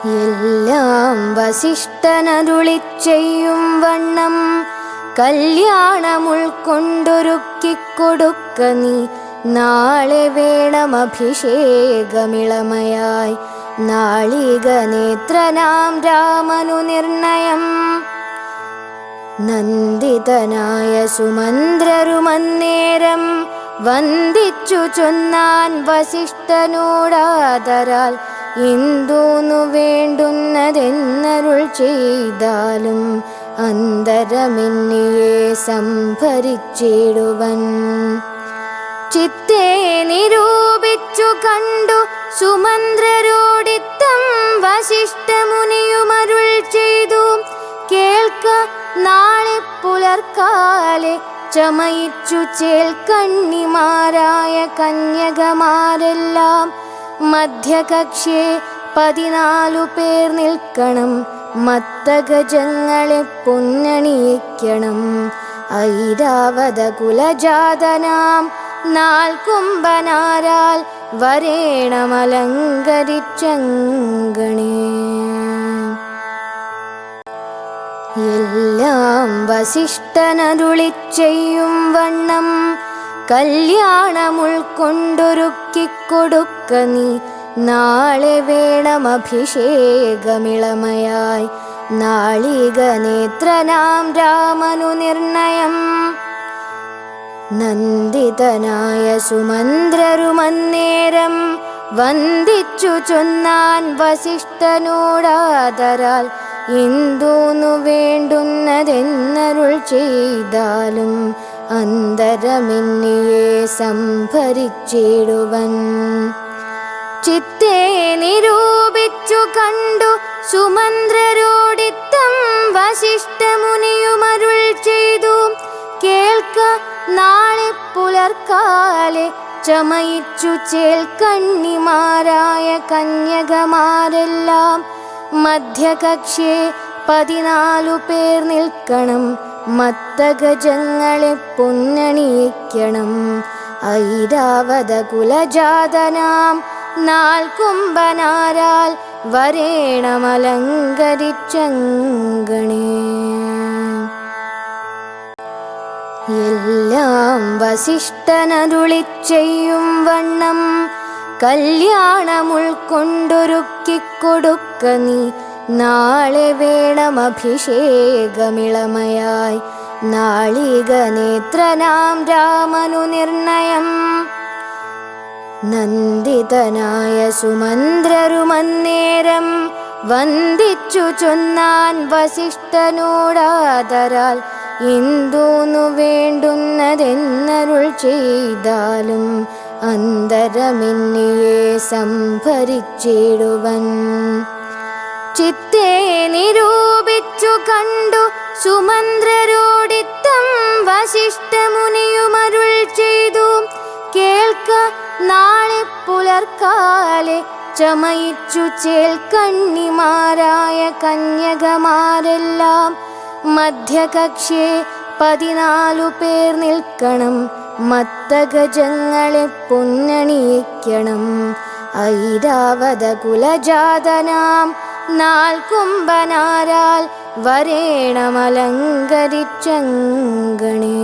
എല്ലാം വസിഷ്ഠനരുളിച്ചെയ്യും വണ്ണം കല്യാണമുൾക്കൊണ്ടൊരുക്കിക്കൊടുക്ക നീ. നാളെ വേണം അഭിഷേകമിളമയായി നാളിക നേത്രനാം രാമനു നിർണയം. നന്ദിതനായ സുമന്ത്രരുമന്നേരം വന്ദിച്ചു ചൊന്നാൻ വസിഷ്ഠനോടാദരാൽ. ഇന്ദൂന്നു വേണ്ടുന്നതെന്നരുൾ ചെയ്താലും അന്തരമെന്നിയെ സംഭരിച്ചിടുവൻ. ചിത്തേ നിരൂപിച്ചു കണ്ടു സുമന്ത്രരോടിത്തം വസിഷ്ഠമുനിയുമരുൾ ചെയ്തു. കേൾക്ക നാളെ പുലർക്കാലെ ചമയിച്ചു ചേൽക്കണ്ണിമാരായ കന്യകമാരെല്ലാം മധ്യകക്ഷ്യേ 14 പേർ നിൽക്കണം. മത്തഗജങ്ങളെ പൊന്നണിയിക്കണം. ഐരാവത കുലജാതനാം നാൽക്കുംഭനാരാൽ വരേണമലങ്കരിച്ചങ്കണേ. എല്ലാം വസിഷ്ഠനരുളിച്ചെയ്യും വണ്ണം കല്യാണമുൾക്കൊണ്ടൊരുക്കിക്കൊടുക്ക നീ. നാളെ വേണം അഭിഷേകമിളമയായി നാളിക നേത്രനാം രാമനു നിർണയം. നന്ദിതനായ സുമന്ത്രരുമന്നേരം വന്ദിച്ചു ചൊന്നാൻ വസിഷ്ഠനോടാദരാൽ. ഇന്ദൂന്നു വേണ്ടുന്നതെന്നരുൾ ചെയ്താലും അന്തരമെന്നിയെ സംഭരിച്ചിടുവൻ. ചിത്തേ നിരൂപിച്ചു കണ്ടു സുമന്ത്രരോടിത്തം വസിഷ്ഠമുനിയുമരുൾ ചെയ്തു. കേൾക്ക നാളെ പുലർക്കാലെ ചമയിച്ചു ചേൽക്കണ്ണിമാരായ കന്യകമാരെല്ലാം മധ്യകക്ഷ്യേ 14 പേർ നിൽക്കണം. മത്തഗജങ്ങളെ പൊന്നണിയിക്കണം. ഐരാവത കുലജാതനാം നാൽക്കുംഭനാരാൽ വരേണമലങ്കരിച്ചങ്കണേ. എല്ലാം വസിഷ്ഠനരുളിച്ചെയ്യും വണ്ണം കല്യാണമുൾക്കൊണ്ടൊരുക്കിക്കൊടുക്ക നീ. നാളെ വേണം അഭിഷേകമിളമയായി നാളിക നേത്രനാം രാമനു നിർണയം. നന്ദിതനായ സുമന്ത്രരുമന്നേരം വന്ദിച്ചു ചൊന്നാൻ വസിഷ്ഠനോടാദരാൽ. ഇന്ദൂന്നു വേണ്ടുന്നതെന്നരുൾ ചെയ്താലും അന്തരമെന്നിയെ സംഭരിച്ചിടുവൻ. ചിത്തേ നിരൂപിച്ചു കണ്ടു സുമന്ത്രരോടിത്തം വസിഷ്ഠമുനിയുമരുൾ ചെയ്തു. കേൾക്ക നാളെ പുലർക്കാലെ ചമയിച്ചു ചേൽക്കണ്ണിമാരായ കന്യകമാരെല്ലാം മധ്യകക്ഷ്യേ 14 പേർ നിൽക്കണം. മത്തഗജങ്ങളെ പൊന്നണിയിക്കണം. ഐരാവത കുലജാതനാം നാൽക്കുംഭനാരാൽ വരേണമലങ്കരിച്ചങ്കണേ.